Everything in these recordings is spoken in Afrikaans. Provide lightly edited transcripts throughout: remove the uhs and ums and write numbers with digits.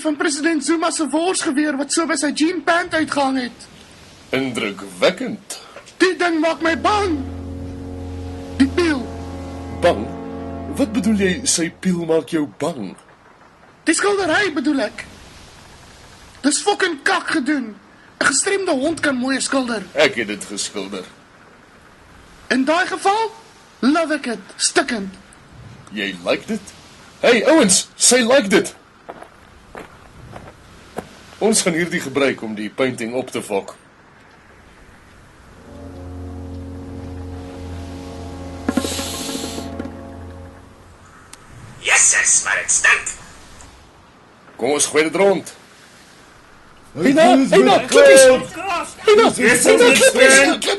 van president Zuma se worsgeweer wat so by sy jeanpant uitgehang het. Indrukwekkend. Die ding maak my bang. Die piel. Bang? Wat bedoel jy, sy piel maak jou bang? Die skildery bedoel ek. Dis fucking kak gedoen. 'n Gestremde hond kan mooier skilder. Ek het dit geskilder. In daai geval, love ek dit, stikkend. Jy like dit? Hey ouens, sy like dit. Ons gaan hierdie gebruik om die painting op te fok. Yes, maar dit stink. Kom ons gooi dit rond. Hina, klippies!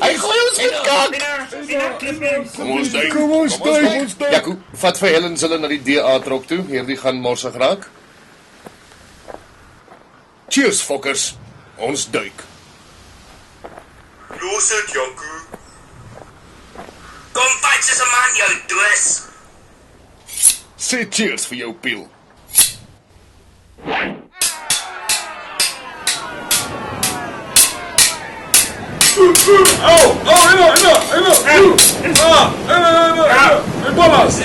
Hy gooi ons in kak. Kom ons duik. Kom ons duik. Jaco, vat vir Helen hulle na die DA trok toe. Hierdie gaan morsig raak. Cheers, fokkers. Ons duik. Los dit, Jaco. Kom vat soos 'n man jou doos. Sê cheers vir jou piel. Bolas!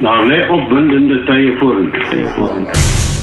Nou, opwindende tye vorentoe.